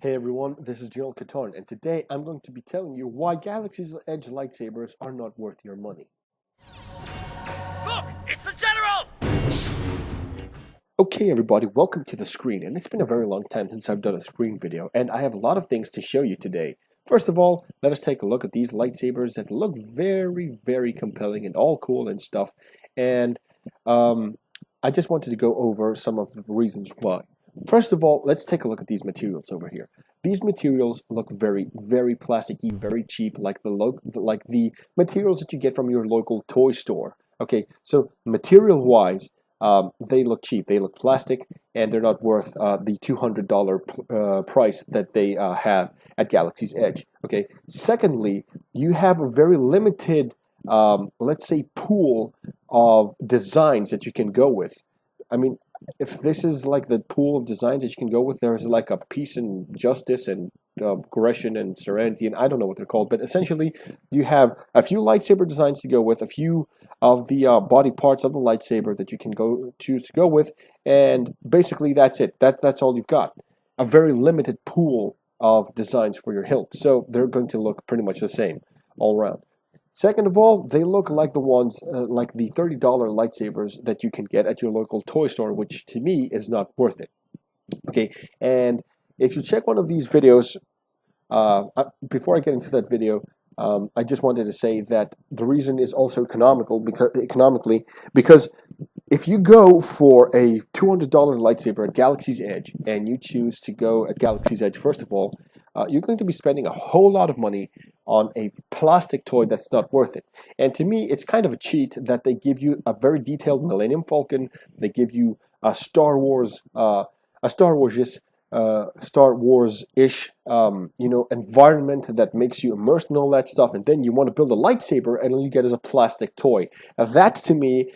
Hey everyone, this is General Katarn, and today I'm going to be telling you why Galaxy's Edge lightsabers are not worth your money. Look! It's the General! Okay everybody, welcome to the screen, and it's been a very long time since I've done a screen video, and I have a lot of things to show you today. First of all, let us take a look at these lightsabers that look very compelling and all cool and stuff, and I just wanted to go over some of the reasons why. First of all, let's take a look at these materials over here. These materials look very plasticky, very cheap, like the materials that you get from your local toy store. Okay, so material-wise, they look cheap. They look plastic, and they're not worth the $200 price that they have at Galaxy's Edge. Okay. Secondly, you have a very limited, let's say, pool of designs that you can go with. I mean, if this is like the pool of designs that you can go with, there's like a peace and justice and aggression and serenity, and I don't know what they're called, but essentially you have a few lightsaber designs to go with, a few of the body parts of the lightsaber that you can choose to go with, and basically that's it. That's all you've got. A very limited pool of designs for your hilt, so they're going to look pretty much the same all around. Second of all, they look like the ones, like the $30 lightsabers that you can get at your local toy store, which to me is not worth it. Okay, and if you check one of these videos, before I get into that video, I just wanted to say that the reason is also economically, because if you go for a $200 lightsaber at Galaxy's Edge, and you choose to go at Galaxy's Edge, first of all, you're going to be spending a whole lot of money on a plastic toy that's not worth it. And to me, it's kind of a cheat that they give you a very detailed Millennium Falcon, they give you a Star Wars, Star Wars-ish, environment that makes you immersed in all that stuff, and then you want to build a lightsaber, and all you get is a plastic toy. Now, that to me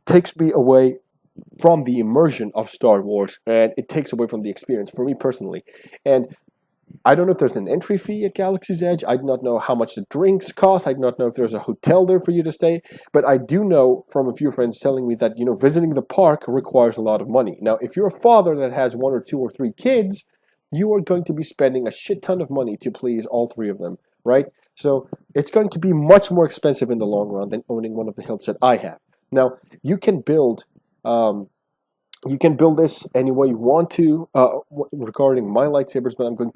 takes me away from the immersion of Star Wars, and it takes away from the experience for me personally. And I don't know if there's an entry fee at Galaxy's Edge. I do not know how much the drinks cost. I do not know if there's a hotel there for you to stay. But I do know from a few friends telling me that, visiting the park requires a lot of money. Now, if you're a father that has 1 or 2 or 3 kids, you are going to be spending a shit ton of money to please all 3 of them, right? So it's going to be much more expensive in the long run than owning one of the hilts that I have. Now, you can build this any way you want to regarding my lightsabers, but I'm going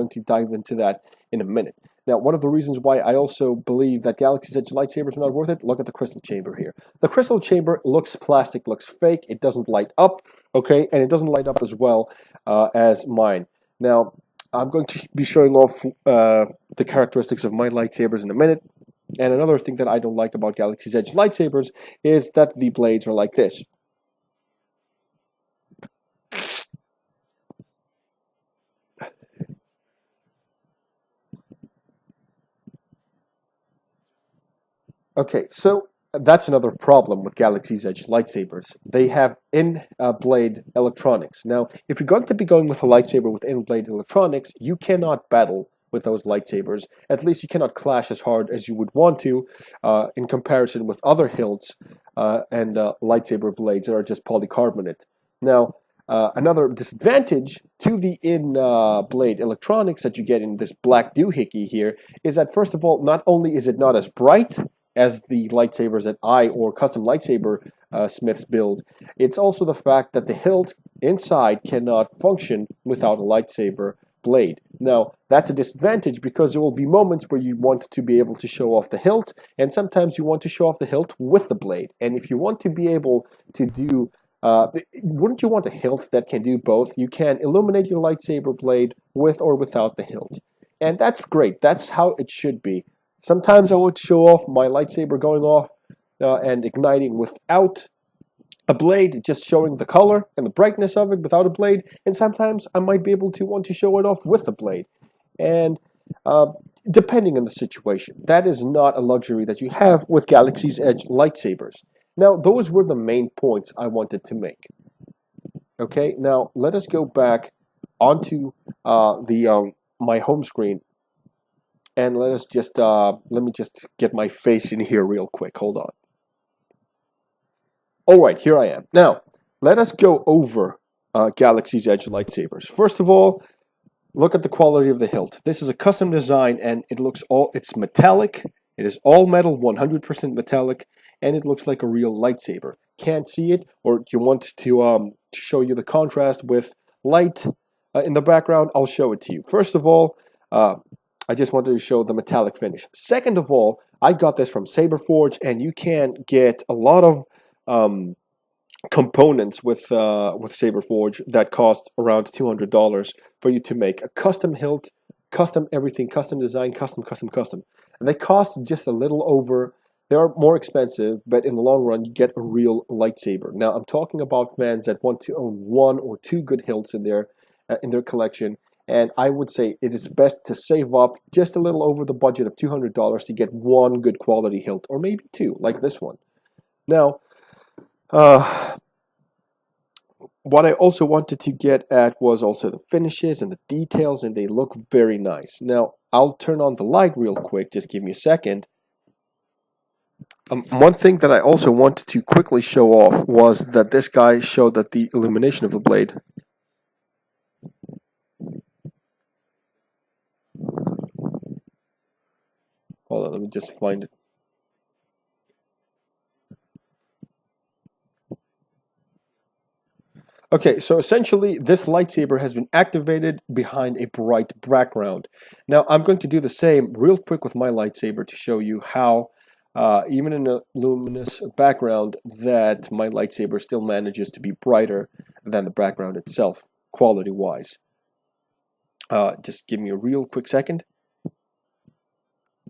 to dive into that in a minute. Now, one of the reasons why I also believe that Galaxy's Edge lightsabers are not worth it, look at the crystal chamber here. The crystal chamber looks plastic, looks fake, it doesn't light up, okay, and it doesn't light up as well as mine. Now, I'm going to be showing off the characteristics of my lightsabers in a minute. And another thing that I don't like about Galaxy's Edge lightsabers is that the blades are like this. Okay, so that's another problem with Galaxy's Edge lightsabers. They have in-blade electronics. Now, if you're going to be going with a lightsaber with in-blade electronics, you cannot battle with those lightsabers. At least you cannot clash as hard as you would want to in comparison with other hilts and lightsaber blades that are just polycarbonate. Now, another disadvantage to the in-blade electronics that you get in this black doohickey here is that, first of all, not only is it not as bright as the lightsabers that I or custom lightsaber smiths build, it's also the fact that the hilt inside cannot function without a lightsaber blade. Now, that's a disadvantage because there will be moments where you want to be able to show off the hilt, and sometimes you want to show off the hilt with the blade. And if you want to be able to do wouldn't you want a hilt that can do both? You can illuminate your lightsaber blade with or without the hilt. And that's great. That's how it should be. Sometimes I would show off my lightsaber going off and igniting without a blade, just showing the color and the brightness of it without a blade. And sometimes I might be able to want to show it off with a blade. And depending on the situation, that is not a luxury that you have with Galaxy's Edge lightsabers. Now, those were the main points I wanted to make. Okay, now let us go back onto my home screen, and let me just get my face in here real quick. Hold on. All right, here I am. Now, let us go over Galaxy's Edge lightsabers. First of all, look at the quality of the hilt. This is a custom design, and it's metallic. It is all metal, 100% metallic, and it looks like a real lightsaber. Can't see it, or do you want to show you the contrast with light in the background? I'll show it to you. First of all, I just wanted to show the metallic finish. Second of all, I got this from Saberforge, and you can get a lot of components with Saberforge that cost around $200 for you to make a custom hilt, custom everything, custom design, custom. And they cost just a little over. They are more expensive, but in the long run, you get a real lightsaber. Now, I'm talking about fans that want to own 1 or 2 good hilts in their collection, and I would say it is best to save up just a little over the budget of $200 to get 1 good quality hilt, or maybe 2, like this one. Now, what I also wanted to get at was also the finishes and the details, and they look very nice. Now, I'll turn on the light real quick, just give me a second. One thing that I also wanted to quickly show off was that this guy showed that the illumination of the blade. Hold on, let me just find it. Okay, so essentially this lightsaber has been activated behind a bright background. Now I'm going to do the same real quick with my lightsaber to show you how even in a luminous background that my lightsaber still manages to be brighter than the background itself, quality wise. Just give me a real quick second.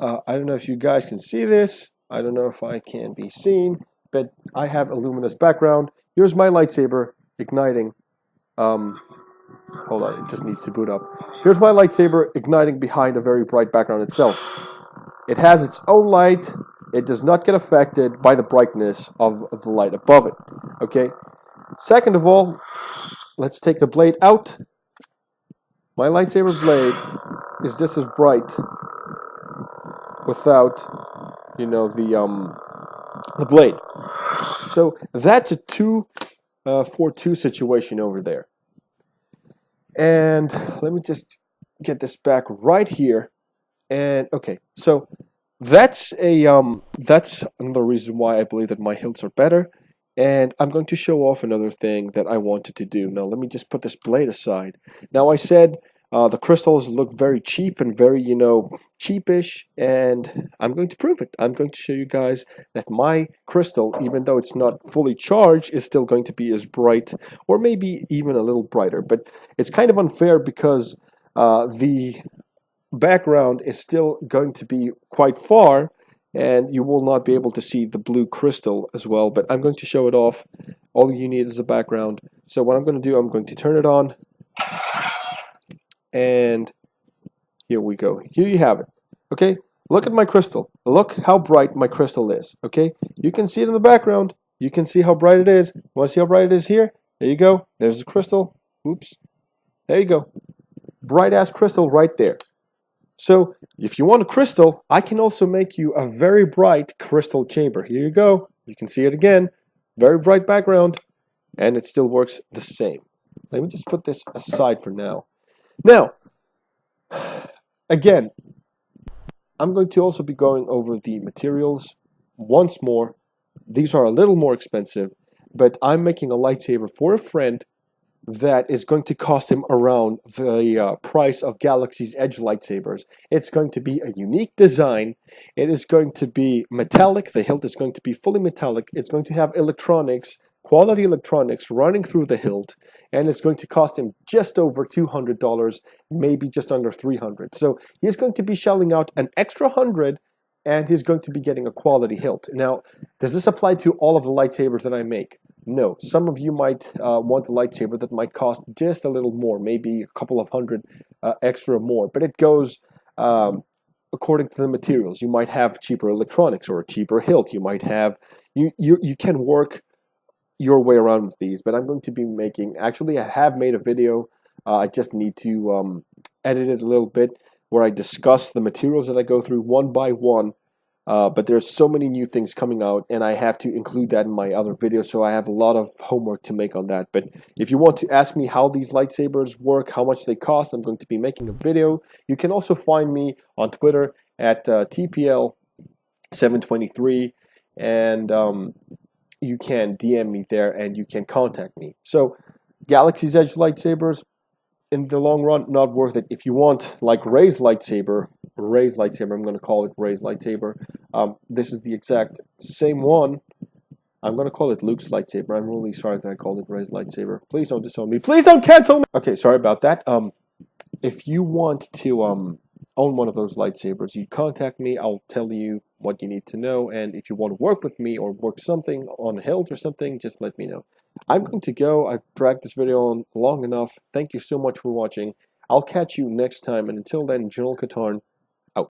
I don't know if you guys can see this. I don't know if I can be seen, but I have a luminous background. Here's my lightsaber igniting. Hold on, it just needs to boot up. Here's my lightsaber igniting behind a very bright background itself. It has its own light. It does not get affected by the brightness of the light above it. Okay. Second of all, let's take the blade out. My lightsaber blade is just as bright without, the blade. So that's a 2-for-2 situation over there. And let me just get this back right here. And okay, so that's another reason why I believe that my hilts are better. And I'm going to show off another thing that I wanted to do. Now, let me just put this blade aside. Now, I said the crystals look very cheap and very, cheapish, and I'm going to prove it. I'm going to show you guys that my crystal, even though it's not fully charged, is still going to be as bright, or maybe even a little brighter. But it's kind of unfair because the background is still going to be quite far, and you will not be able to see the blue crystal as well, but I'm going to show it off. All you need is the background. So what I'm going to do, I'm going to turn it on, and here we go. Here you have it. Okay, look at my crystal. Look how bright my crystal is. Okay, you can see it in the background. You can see how bright it is. Want to see how bright it is here? There you go. There's the crystal. Oops. There you go. Bright ass crystal right there. So if you want a crystal, I can also make you a very bright crystal chamber. Here you go. You can see it again. Very bright background, and it still works the same. Let me just put this aside for now. Now, again, I'm going to also be going over the materials once more. These are a little more expensive, but I'm making a lightsaber for a friend that is going to cost him around the price of Galaxy's Edge lightsabers. It's going to be a unique design. It is going to be metallic. The hilt is going to be fully metallic. It's going to have electronics, quality electronics running through the hilt, and it's going to cost him just over $200, maybe just under $300. So he's going to be shelling out an extra $100, and he's going to be getting a quality hilt. Now, does this apply to all of the lightsabers that I make? No. Some of you might want a lightsaber that might cost just a little more, maybe a couple of hundred extra more, but it goes according to the materials. You might have cheaper electronics or a cheaper hilt. You might have, you can work your way around with these, but I'm going to be making, actually I have made a video, I just need to edit it a little bit, where I discuss the materials that I go through one by one But there's so many new things coming out, and I have to include that in my other videos, so I have a lot of homework to make on that. But if you want to ask me how these lightsabers work, how much they cost, I'm going to be making a video. You can also find me on Twitter at TPL723, and you can DM me there, and you can contact me. So Galaxy's Edge lightsabers, in the long run, not worth it. If you want like Rey's lightsaber, I'm going to call it Rey's lightsaber. This is the exact same one. I'm going to call it Luke's lightsaber. I'm really sorry that I called it Rey's lightsaber. Please don't disown me. Please don't cancel me. Okay, sorry about that. If you want to own one of those lightsabers, you contact me. I'll tell you what you need to know. And if you want to work with me or work something on a hilt or something, just let me know. I'm going to go. I've dragged this video on long enough. Thank you so much for watching. I'll catch you next time. And until then, General Katarn,